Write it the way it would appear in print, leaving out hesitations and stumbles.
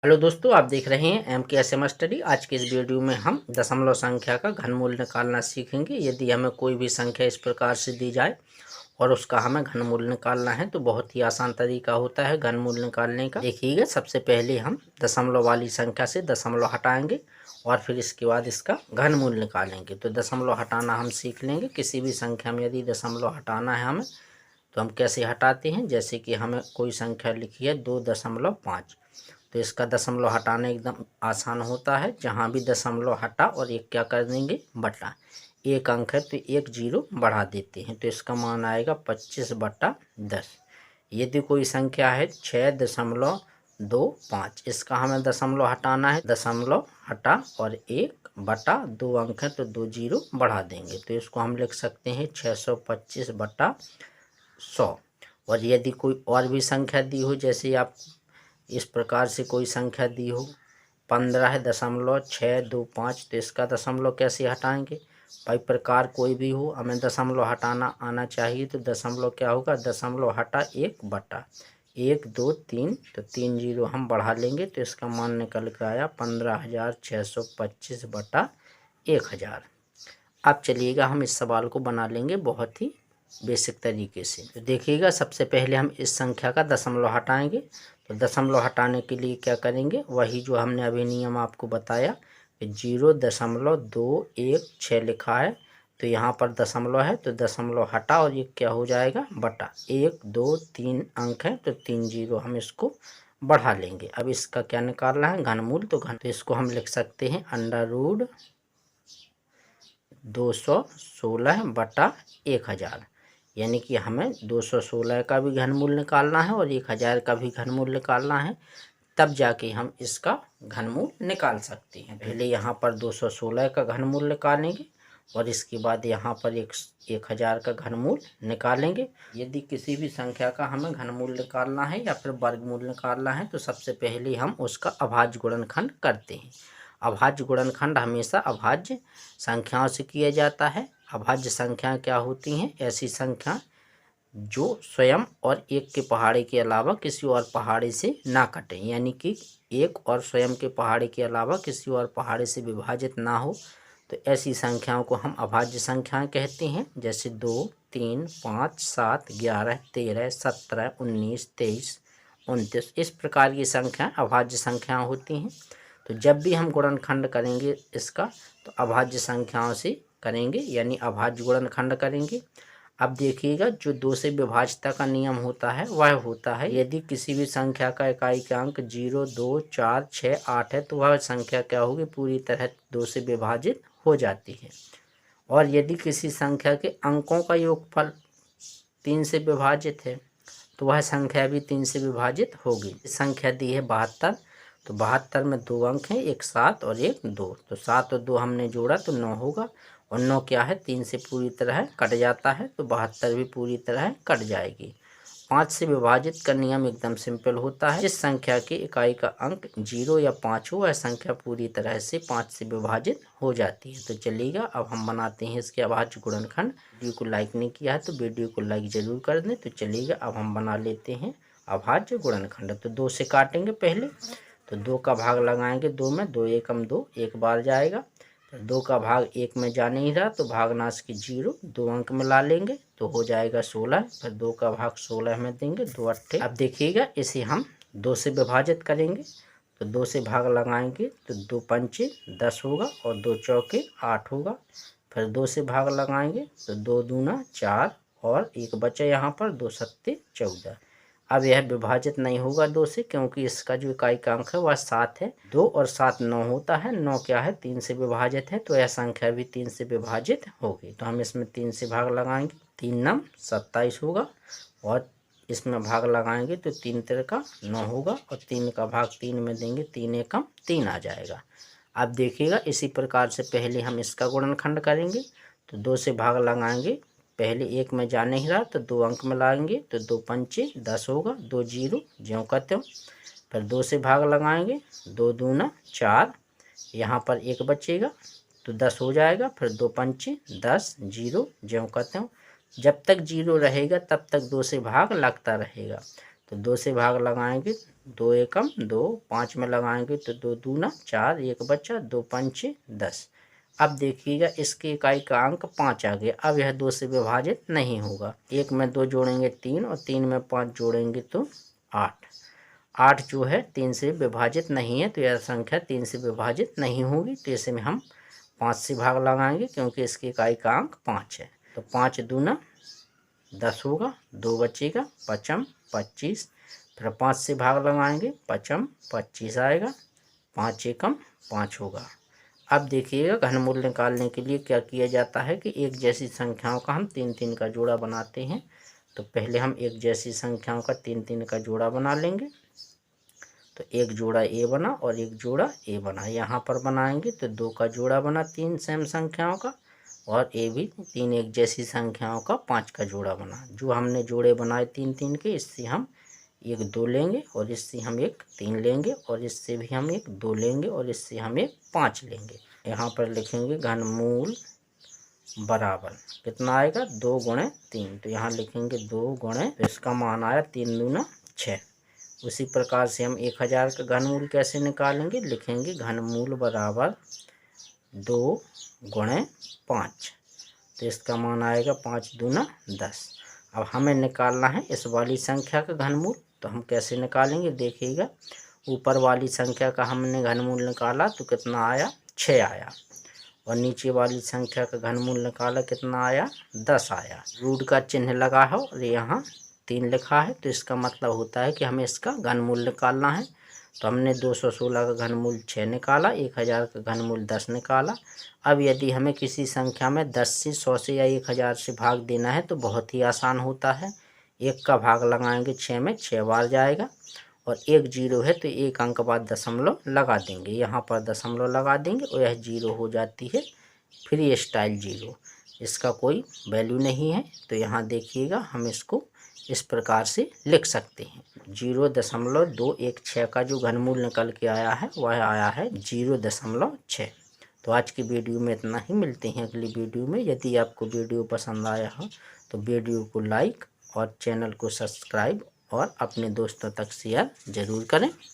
Hello दोस्तों, आप देख रहे हैं MKSM स्टडी। आज के इस वीडियो में हम दशमलव संख्या का घनमूल निकालना सीखेंगे। यदि हमें कोई भी संख्या इस प्रकार से दी जाए और उसका हमें घनमूल निकालना है तो बहुत ही आसान तरीका होता है घनमूल निकालने का। देखिएगा, सबसे पहले हम दशमलव वाली संख्या से दशमलव हटाएंगे और फिर इसके बाद इसका घनमूल निकालेंगे। तो दशमलव हटाना हम सीख लेंगे। किसी भी संख्या में यदि दशमलव हटाना है हमें तो हम कैसे हटाते हैं। जैसे कि हमें कोई संख्या लिखी है 2.5, तो इसका दशमलव हटाना एकदम आसान होता है। जहाँ भी दशमलव हटा और एक क्या कर देंगे, बटा। एक अंक है तो एक जीरो बढ़ा देते हैं, तो इसका मान आएगा 25/10। यदि कोई संख्या है 6.25, इसका हमें दशमलव हटाना है। दशमलव हटा और 1/2 अंक है तो 2 जीरो बढ़ा देंगे, तो इसको हम लिख सकते हैं 625/100। और यदि कोई और भी संख्या दी हो, जैसे आप इस प्रकार से कोई संख्या दी हो 15.625, तो इसका दशमलव कैसे हटाएंगे भाई। प्रकार कोई भी हो, हमें दशमलव हटाना आना चाहिए। तो दशमलव क्या होगा, दशमलव हटा 1/1, 2, 3, तो 3 जीरो हम बढ़ा लेंगे, तो इसका मान निकल के आया 15,625/1000। अब चलिएगा हम इस सवाल को बना लेंगे बहुत ही बेसिक तरीके से। तो देखिएगा, सबसे पहले हम इस संख्या का दशमलव हटाएंगे। तो दशमलव हटाने के लिए क्या करेंगे, वही जो हमने अभी नियम आपको बताया कि 0.216 लिखा है, तो यहाँ पर दशमलव है तो दशमलव हटा और ये क्या हो जाएगा, बटा। 1, 2, 3 अंक है तो 3 जीरो हम इसको बढ़ा लेंगे। अब इसका क्या निकालना है, घनमूल। तो इसको हम लिख सकते हैं √216/1000, यानी कि हमें 216 का भी घनमूल निकालना है और 1000 का भी घनमूल निकालना है, तब जाके हम इसका घनमूल निकाल सकते हैं। पहले यहाँ पर 216 का घनमूल निकालेंगे और इसके बाद यहाँ पर 1000 का घनमूल निकालेंगे। यदि किसी भी संख्या का हमें घनमूल निकालना है या फिर वर्गमूल निकालना है तो सबसे पहले हम उसका अभाज्य गुणनखंड करते हैं। अभाज्य गुणनखंड हमेशा अभाज्य संख्याओं से किया जाता है। अभाज्य संख्याएं क्या होती हैं, ऐसी संख्या जो स्वयं और एक के पहाड़े के अलावा किसी और पहाड़े से ना कटे, यानी कि एक और स्वयं के पहाड़े के अलावा किसी और पहाड़े से विभाजित ना हो, तो ऐसी संख्याओं को हम अभाज्य संख्याएं कहते हैं। जैसे 2, 3, 5, 7, 11, 13, 17, 19, 23, 29, इस प्रकार की संख्याएं अभाज्य संख्याएं होती हैं। तो जब भी हम गुणनखंड करेंगे इसका तो अभाज्य संख्याओं से करेंगे, यानी अभाज्य गुणनखंड करेंगे। अब देखिएगा, जो 2 से विभाज्यता का नियम होता है वह होता है, यदि किसी भी संख्या का इकाई का अंक 0, 2, 4, 6, 8 है तो वह संख्या क्या होगी, पूरी तरह 2 से विभाजित हो जाती है। और यदि किसी संख्या के अंकों का योगफल 3 से विभाजित है तो वह संख्या भी 3 से विभाजित होगी। संख्या दी है 72, तो 72 में 2 अंक हैं, एक 7 और एक 2, तो 7 और 2 हमने जोड़ा तो 9 होगा। और 9 क्या है, 3 से पूरी तरह कट जाता है, तो 72 भी पूरी तरह कट जाएगी। 5 से विभाजित का नियम एकदम सिंपल होता है, जिस संख्या की इकाई का अंक 0 या 5 हो वह संख्या पूरी तरह से 5 से विभाजित हो जाती है। तो चलिएगा, अब हम बनाते हैं इसके अभाज्य गुणनखंड। वीडियो को लाइक नहीं किया है तो वीडियो को लाइक जरूर कर दें। तो चलिएगा, अब हम बना लेते हैं अभाज्य गुणनखंड। तो 2 से काटेंगे पहले, तो 2 का भाग लगाएंगे 2 में, 2 एकम 2, एक बार जाएगा। 2 का भाग 1 में जा नहीं रहा तो भागनाश की 0 2 अंक में ला लेंगे तो हो जाएगा 16। फिर 2 का भाग 16 में देंगे, 2 अट्ठे। अब देखिएगा, इसे हम 2 से विभाजित करेंगे, तो 2 से भाग लगाएंगे तो 2 पंचे 10 होगा और 2 चौके 8 होगा। फिर 2 से भाग लगाएंगे तो 2 दूना 4 और एक बचा यहाँ पर 2 सत्ते 14। अब यह विभाजित नहीं होगा 2 से, क्योंकि इसका जो इकाई का अंक है वह 7 है। 2 और 7 9 होता है, 9 क्या है, 3 से विभाजित है, तो यह संख्या भी 3 से विभाजित होगी। तो हम इसमें 3 से भाग लगाएंगे, 3 नम 27 होगा और इसमें भाग लगाएंगे तो 3 तिरका 9 होगा और 3 का भाग 3 में देंगे, 3 एकम 3 आ जाएगा। अब देखिएगा, इसी प्रकार से पहले हम इसका गुणनखंड करेंगे। तो 2 से भाग लगाएंगे, पहले 1 में जा नहीं रहा तो 2 अंक में लाएंगे तो 2 पंचे 10 होगा, 2 जीरो ज्यों का त्यों। फिर 2 से भाग लगाएंगे, 2 दूना 4, यहाँ पर 1 बचेगा तो 10 हो जाएगा। फिर 2 पंचे 10, जीरो ज्यों का त्यों। जब तक जीरो रहेगा तब तक 2 से भाग लगता रहेगा। तो 2 से भाग लगाएंगे 2 एकम 2, 5 में लगाएंगे तो 2 दूना 4, 1 बचा, 2 पंचे 10। अब देखिएगा इसके इकाई का अंक 5 आ गया। अब यह 2 से विभाजित नहीं होगा। 1 में 2 जोड़ेंगे 3 और 3 में 5 जोड़ेंगे तो 8। 8 जो है 3 से विभाजित नहीं है, तो यह संख्या 3 से विभाजित नहीं होगी। तो इसे में हम 5 से भाग लगाएंगे क्योंकि इसकी इकाई का अंक 5 है। तो 5 दूना 10 होगा, 2 बचेगा, पचम 25। फिर 5 से भाग लगाएंगे, पचम 25 आएगा, 5 एकम 5 होगा। अब देखिएगा घनमूल निकालने के लिए क्या किया जाता है कि एक जैसी संख्याओं का हम 3-3 का जोड़ा बनाते हैं। तो पहले हम एक जैसी संख्याओं का 3-3 का जोड़ा बना लेंगे। तो एक जोड़ा ए बना और एक जोड़ा ए बना। यहाँ पर बनाएंगे तो 2 का जोड़ा बना 3 सेम संख्याओं का, और ए भी 3 एक जैसी संख्याओं का 5 का जोड़ा बना। जो हमने जोड़े बनाए 3-3 के, इससे हम एक 2 लेंगे और इससे हम एक 3 लेंगे और इससे भी हम एक 2 लेंगे और इससे हम एक 5 लेंगे। यहाँ पर लिखेंगे घनमूल बराबर कितना आएगा 2 गुणे 3। तो यहाँ लिखेंगे 2 गुणे, तो इसका मान आया 3 दूना 6। उसी प्रकार से हम 1000 का घनमूल कैसे निकालेंगे, लिखेंगे घनमूल बराबर 2 गुणे 5। तो इसका मान आएगा 5 दूना 10। अब हमें निकालना है इस वाली संख्या का घनमूल। तो हम कैसे निकालेंगे, देखिएगा ऊपर वाली संख्या का हमने घनमूल निकाला तो कितना आया 6 आया, और नीचे वाली संख्या का घनमूल निकाला कितना आया 10 आया। रूट का चिन्ह लगा है और यहाँ 3 लिखा है, तो इसका मतलब होता है कि हमें इसका घनमूल निकालना है। तो हमने 216 का घनमूल 6 निकाला, 1000 का घनमूल 10 निकाला। अब यदि हमें किसी संख्या में 10 से 100 से या 1000 से भाग देना है तो बहुत ही आसान होता है। 1 का भाग लगाएंगे 6 में, 6 बार जाएगा, और 1 जीरो है तो 1 अंक बाद दशमलव लगा देंगे। यहाँ पर दशमलव लगा देंगे और यह जीरो हो जाती है फ्री स्टाइल जीरो, इसका कोई वैल्यू नहीं है। तो यहाँ देखिएगा हम इसको इस प्रकार से लिख सकते हैं, 0.216 का जो घनमूल निकल के आया है वह आया है 0.6। तो आज की वीडियो में इतना ही, मिलते हैं अगली वीडियो में। यदि आपको वीडियो पसंद आया हो तो वीडियो को लाइक और चैनल को सब्सक्राइब और अपने दोस्तों तक शेयर ज़रूर करें।